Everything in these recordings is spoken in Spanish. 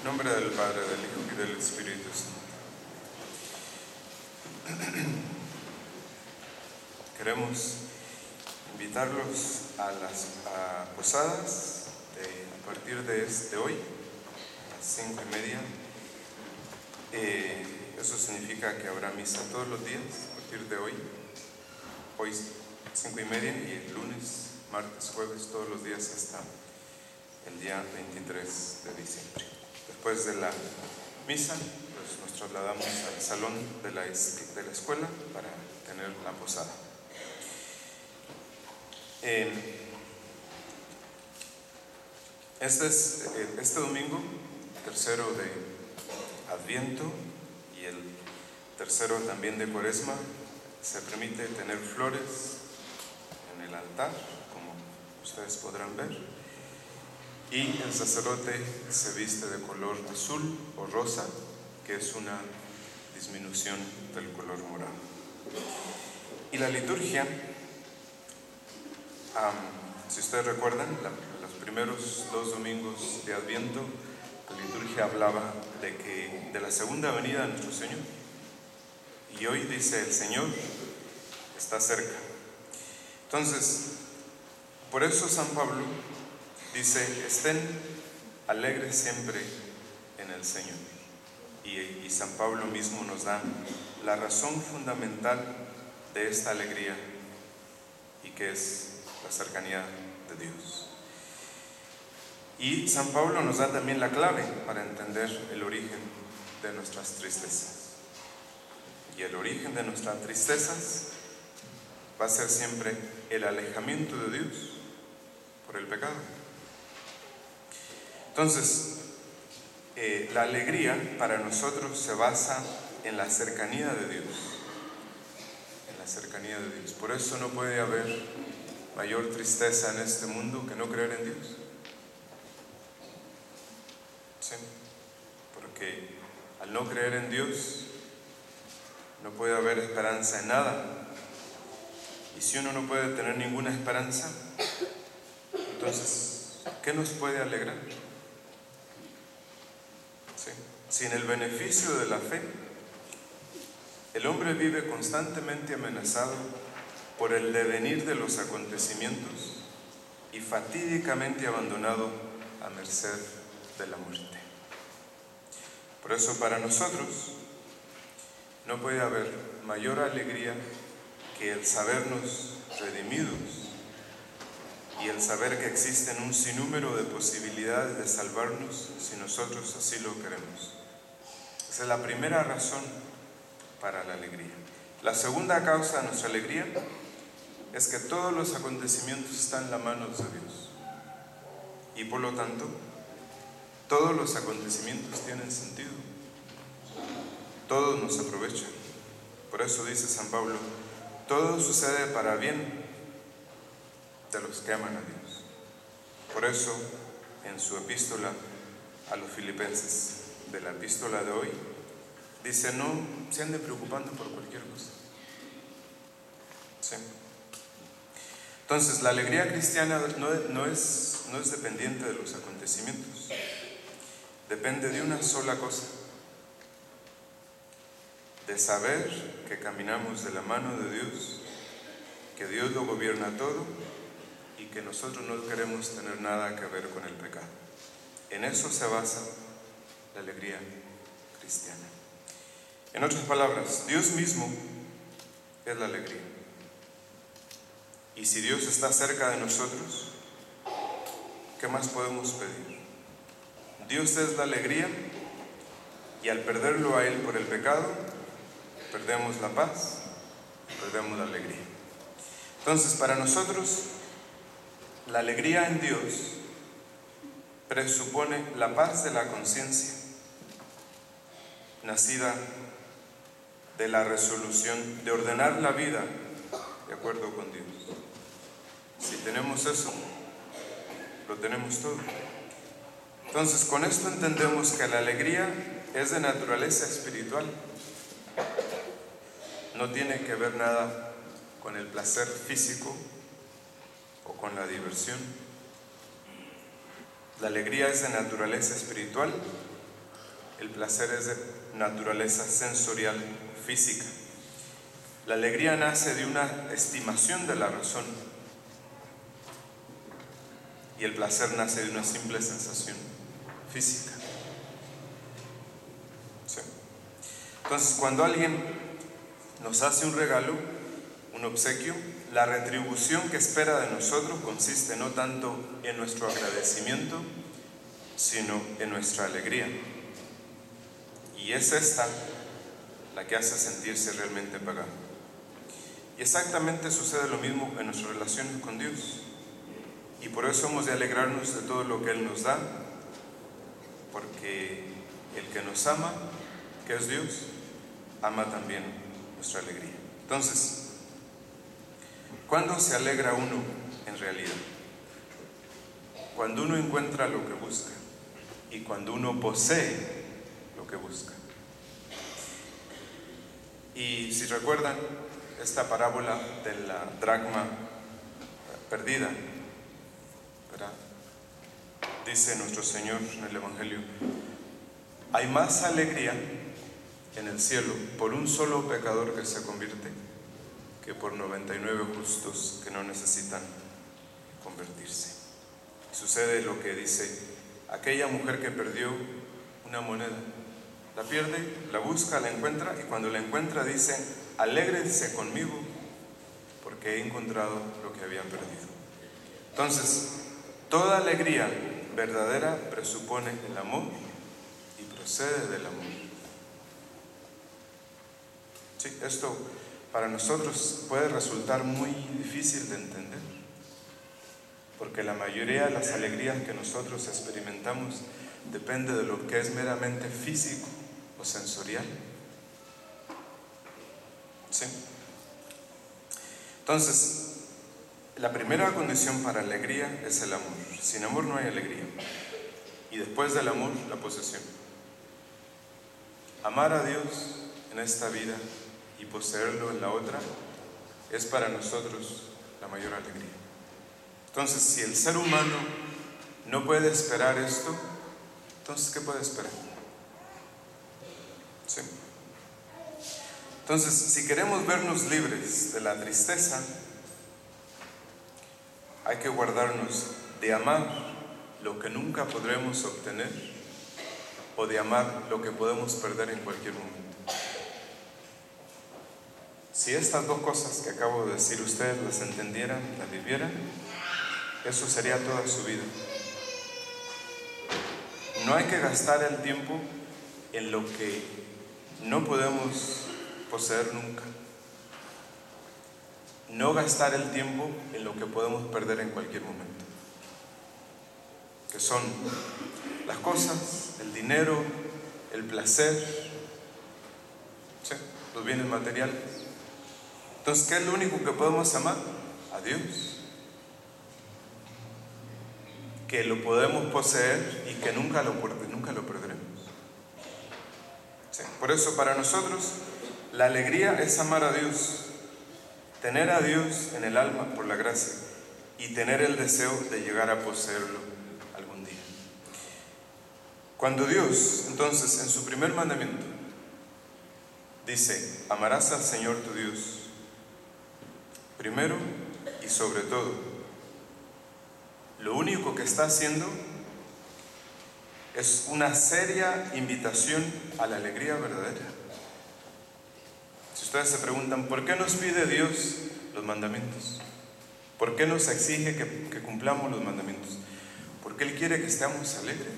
En nombre del Padre, del Hijo y del Espíritu Santo. Queremos invitarlos a las posadas a partir de hoy, a las 5:30. Eso significa que habrá misa todos los días a partir de hoy 5:30, y el lunes, martes, jueves, todos los días hasta el día 23 de diciembre. Después de la misa, pues nos trasladamos al salón de la escuela para tener la posada. Este domingo, tercero de Adviento y el tercero también de Cuaresma, se permite tener flores en el altar, como ustedes podrán ver, y el sacerdote se viste de color azul o rosa, que es una disminución del color morado. Y la liturgia, si ustedes recuerdan, los primeros 2 domingos de Adviento, la liturgia hablaba de la segunda venida de nuestro Señor. Y hoy dice: el Señor está cerca. Entonces, por eso San Pablo dice: estén alegres siempre en el Señor. Y San Pablo mismo nos da la razón fundamental de esta alegría, y que es la cercanía de Dios. Y San Pablo nos da también la clave para entender el origen de nuestras tristezas. Y el origen de nuestras tristezas va a ser siempre el alejamiento de Dios por el pecado. Entonces, la alegría para nosotros se basa en la cercanía de Dios. En la cercanía de Dios. Por eso no puede haber mayor tristeza en este mundo que no creer en Dios. Sí, porque al no creer en Dios no puede haber esperanza en nada. Y si uno no puede tener ninguna esperanza, entonces, ¿qué nos puede alegrar? Sí. Sin el beneficio de la fe, el hombre vive constantemente amenazado por el devenir de los acontecimientos y fatídicamente abandonado a merced de la muerte. Por eso, para nosotros no puede haber mayor alegría que el sabernos redimidos y el saber que existen un sinnúmero de posibilidades de salvarnos si nosotros así lo queremos. Esa es la primera razón para la alegría. La segunda causa de nuestra alegría es que todos los acontecimientos están en las manos de Dios. Y por lo tanto, todos los acontecimientos tienen sentido. Todos nos aprovechan. Por eso dice San Pablo: todo sucede para bien de los que aman a Dios. Por eso, en su epístola a los Filipenses, de la epístola de hoy, dice: no se anden preocupando por cualquier cosa. ¿Sí? Entonces, la alegría cristiana no es dependiente de los acontecimientos. Depende de una sola cosa: de saber que caminamos de la mano de Dios, que Dios lo gobierna todo y que nosotros no queremos tener nada que ver con el pecado. En eso se basa la alegría cristiana. En otras palabras, Dios mismo es la alegría. Y si Dios está cerca de nosotros, ¿qué más podemos pedir? Dios es la alegría, y al perderlo a Él por el pecado, perdemos la paz, perdemos la alegría. Entonces, para nosotros, la alegría en Dios presupone la paz de la conciencia, nacida de la resolución de ordenar la vida de acuerdo con Dios. Si tenemos eso, lo tenemos todo. Entonces, con esto entendemos que la alegría es de naturaleza espiritual. No tiene que ver nada con el placer físico o con la diversión. La alegría es de naturaleza espiritual el placer es de naturaleza sensorial, física. La alegría nace de una estimación de la razón y el placer nace de una simple sensación física. ¿Sí? Entonces, cuando alguien nos hace un regalo, un obsequio, la retribución que espera de nosotros consiste no tanto en nuestro agradecimiento, sino en nuestra alegría. Y es esta la que hace sentirse realmente pagado. Y exactamente sucede lo mismo en nuestras relaciones con Dios. Y por eso hemos de alegrarnos de todo lo que Él nos da, porque el que nos ama, que es Dios, ama también nuestra alegría. Entonces, ¿cuándo se alegra uno en realidad? Cuando uno encuentra lo que busca y cuando uno posee lo que busca. Y si recuerdan esta parábola de la dracma perdida, ¿verdad? Dice nuestro Señor en el Evangelio: hay más alegría en el cielo por un solo pecador que se convierte que por 99 justos que no necesitan convertirse. Y sucede lo que dice aquella mujer que perdió una moneda. La pierde, la busca, la encuentra, y cuando la encuentra dice: alégrense conmigo porque he encontrado lo que habían perdido. Entonces, toda alegría verdadera presupone el amor y procede del amor. Sí, esto para nosotros puede resultar muy difícil de entender, porque la mayoría de las alegrías que nosotros experimentamos depende de lo que es meramente físico o sensorial. ¿Sí? Entonces, la primera condición para alegría es el amor. Sin amor no hay alegría. Y después del amor, la posesión. Amar a Dios en esta vida y poseerlo en la otra es para nosotros la mayor alegría. Entonces, si el ser humano no puede esperar esto, entonces, ¿qué puede esperar? ¿Sí? Entonces, si queremos vernos libres de la tristeza, hay que guardarnos de amar lo que nunca podremos obtener o de amar lo que podemos perder en cualquier momento. Si estas dos cosas que acabo de decir ustedes las entendieran, las vivieran, eso sería toda su vida. No hay que gastar el tiempo en lo que no podemos poseer nunca. No gastar el tiempo en lo que podemos perder en cualquier momento, que son las cosas, el dinero, el placer, ¿sí? Los bienes materiales. Entonces, ¿qué es lo único que podemos amar? A Dios, que lo podemos poseer y que nunca lo perderemos. ¿Sí? Por eso, para nosotros, la alegría es amar a Dios, tener a Dios en el alma por la gracia y tener el deseo de llegar a poseerlo algún día. Cuando Dios, entonces, en su primer mandamiento, dice: amarás al Señor tu Dios, primero y sobre todo, lo único que está haciendo es una seria invitación a la alegría verdadera. Si ustedes se preguntan, ¿por qué nos pide Dios los mandamientos? ¿Por qué nos exige que cumplamos los mandamientos? Porque Él quiere que estemos alegres.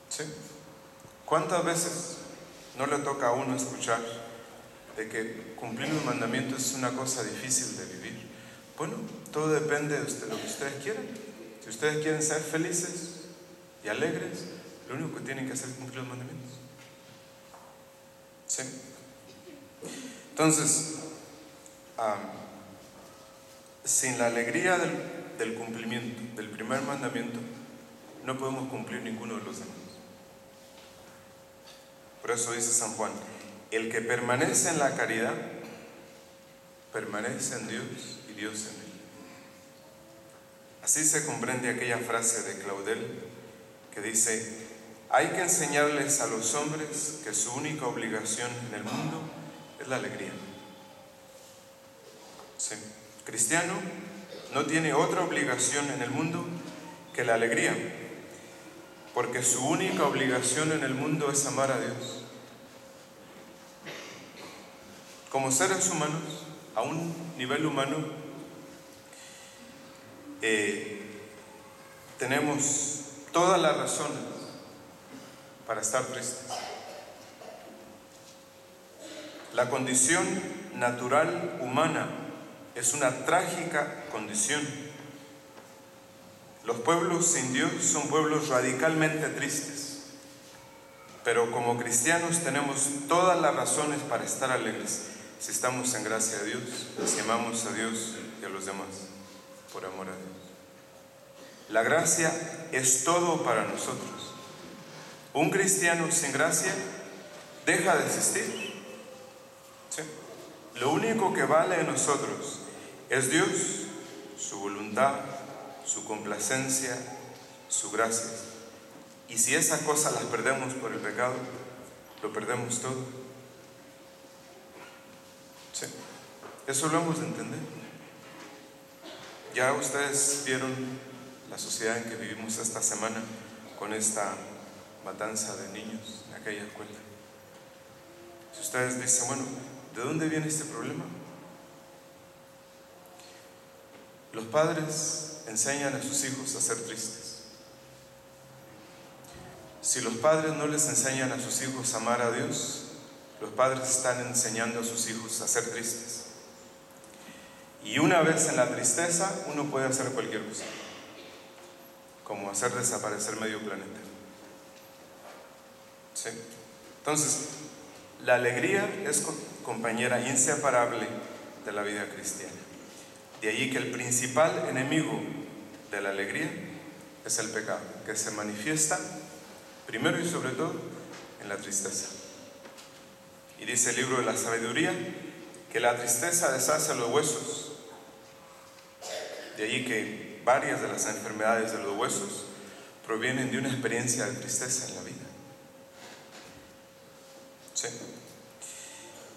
¿Sí? ¿Cuántas veces no le toca a uno escuchar de que cumplir los mandamientos es una cosa difícil de vivir? Bueno, todo depende de lo que ustedes quieran. Si ustedes quieren ser felices y alegres, lo único que tienen que hacer es cumplir los mandamientos. ¿Sí? Entonces, sin la alegría del cumplimiento del primer mandamiento, no podemos cumplir ninguno de los demás. Por eso dice San Juan: el que permanece en la caridad, permanece en Dios y Dios en él. Así se comprende aquella frase de Claudel que dice: hay que enseñarles a los hombres que su única obligación en el mundo es la alegría. Sí. Cristiano no tiene otra obligación en el mundo que la alegría, porque su única obligación en el mundo es amar a Dios. Como seres humanos, a un nivel humano, tenemos todas las razones para estar tristes. La condición natural humana es una trágica condición. Los pueblos sin Dios son pueblos radicalmente tristes, pero como cristianos tenemos todas las razones para estar alegres si estamos en gracia de Dios, si amamos a Dios y a los demás por amor a Dios. La gracia es todo para nosotros. Un cristiano sin gracia deja de existir. ¿Sí? Lo único que vale en nosotros es Dios, su voluntad, su complacencia, su gracia. Y si esas cosas las perdemos por el pecado, lo perdemos todo. ¿Sí? Eso lo hemos de entender. Ya ustedes vieron la sociedad en que vivimos esta semana con esta matanza de niños en aquella escuela. Si ustedes dicen, bueno, ¿de dónde viene este problema? Los padres enseñan a sus hijos a ser tristes. Si los padres no les enseñan a sus hijos a amar a Dios, los padres están enseñando a sus hijos a ser tristes. Y una vez en la tristeza, uno puede hacer cualquier cosa, como hacer desaparecer medio planeta. ¿Sí? Entonces, la alegría es compañera inseparable de la vida cristiana. De allí que el principal enemigo de la alegría es el pecado, que se manifiesta primero y sobre todo en la tristeza. Y dice el libro de la sabiduría que la tristeza deshace los huesos. De allí que varias de las enfermedades de los huesos provienen de una experiencia de tristeza en la vida. ¿Sí?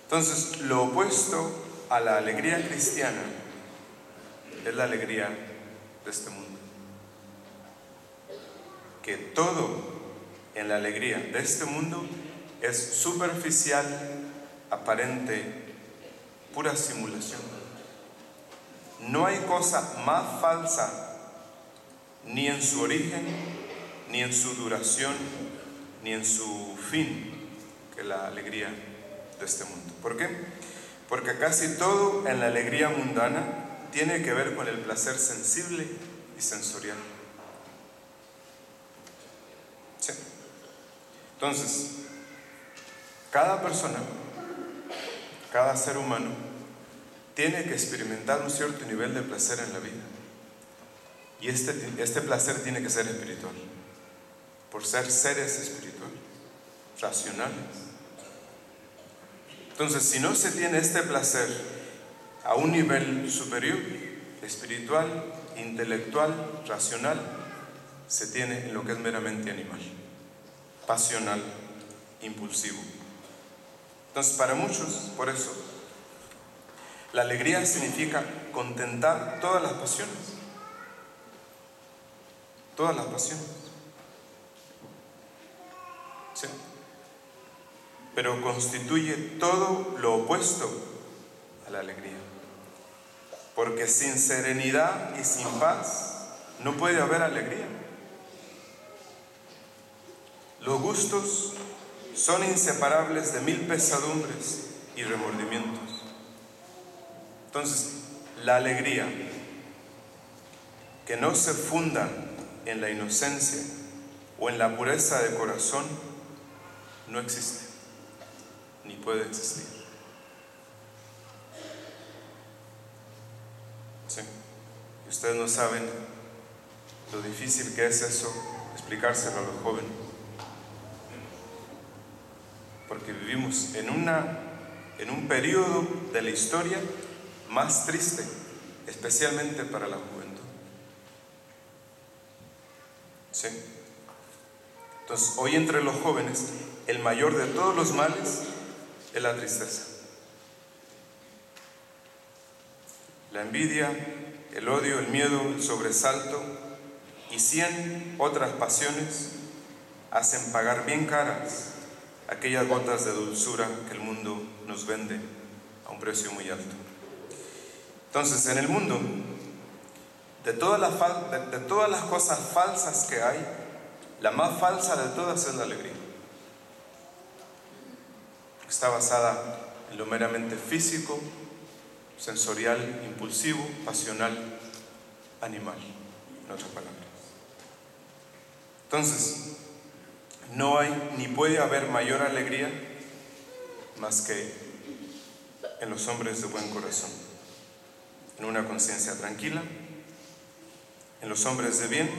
Entonces, lo opuesto a la alegría cristiana es la alegría de este mundo. Que todo en la alegría de este mundo es superficial, aparente, pura simulación. No hay cosa más falsa, ni en su origen, ni en su duración, ni en su fin, que la alegría de este mundo. ¿Por qué? Porque casi todo en la alegría mundana tiene que ver con el placer sensible y sensorial. ¿Sí? Entonces, cada persona, cada ser humano, tiene que experimentar un cierto nivel de placer en la vida. Y este placer tiene que ser espiritual, por ser seres espirituales, racionales. Entonces, si no se tiene este placer a un nivel superior, espiritual, intelectual, racional, se tiene en lo que es meramente animal, pasional, impulsivo. Entonces, para muchos, por eso, la alegría significa contentar todas las pasiones. Todas las pasiones. ¿Sí? Pero constituye todo lo opuesto a la alegría. Porque sin serenidad y sin paz no puede haber alegría. Los gustos son inseparables de 1000 pesadumbres y remordimientos. Entonces, la alegría que no se funda en la inocencia o en la pureza de corazón no existe, ni puede existir. ¿Sí? Y ustedes no saben lo difícil que es eso, explicárselo a los jóvenes. Porque vivimos en un periodo de la historia más triste, especialmente para la juventud. ¿Sí? Entonces, hoy entre los jóvenes, el mayor de todos los males es la tristeza. La envidia, el odio, el miedo, el sobresalto y 100 otras pasiones hacen pagar bien caras aquellas gotas de dulzura que el mundo nos vende a un precio muy alto. Entonces, en el mundo, de todas las cosas falsas que hay, la más falsa de todas es la alegría. Está basada en lo meramente físico, sensorial, impulsivo, pasional, animal, en otras palabras. Entonces, no hay ni puede haber mayor alegría más que en los hombres de buen corazón, en una conciencia tranquila, en los hombres de bien,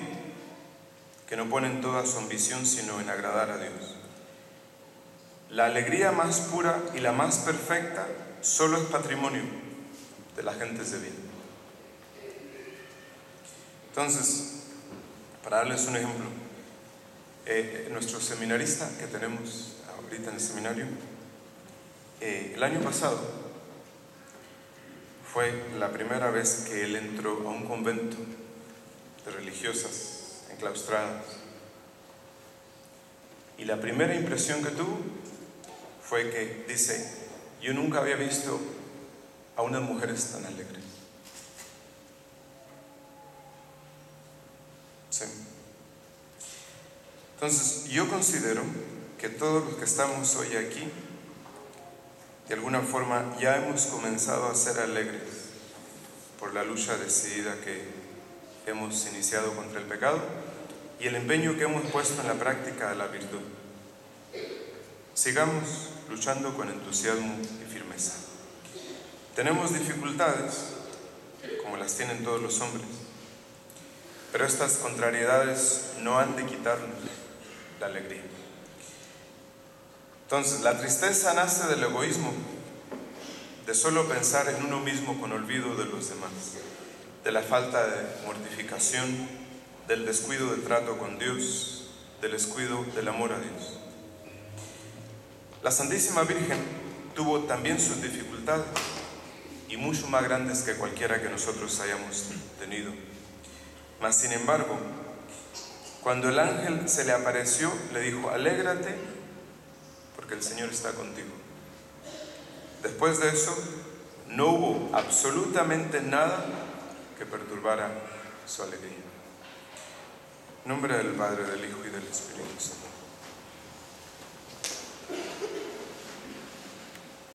que no ponen toda su ambición sino en agradar a Dios. La alegría más pura y la más perfecta solo es patrimonio de las gentes de bien. Entonces, para darles un ejemplo, nuestro seminarista que tenemos ahorita en el seminario, el año pasado fue la primera vez que él entró a un convento de religiosas enclaustradas. Y la primera impresión que tuvo fue que, dice, yo nunca había visto a unas mujeres tan alegres. Sí. Entonces, yo considero que todos los que estamos hoy aquí, de alguna forma ya hemos comenzado a ser alegres por la lucha decidida que hemos iniciado contra el pecado y el empeño que hemos puesto en la práctica de la virtud. Sigamos luchando con entusiasmo y firmeza. Tenemos dificultades, como las tienen todos los hombres, pero estas contrariedades no han de quitarnos la alegría. Entonces, la tristeza nace del egoísmo, de solo pensar en uno mismo con olvido de los demás, de la falta de mortificación, del descuido de trato con Dios, del descuido del amor a Dios. La Santísima Virgen tuvo también sus dificultades y mucho más grandes que cualquiera que nosotros hayamos tenido. Mas, sin embargo, cuando el ángel se le apareció, le dijo: alégrate, porque el Señor está contigo. Después de eso, no hubo absolutamente nada que perturbara su alegría. En nombre del Padre, del Hijo y del Espíritu Santo.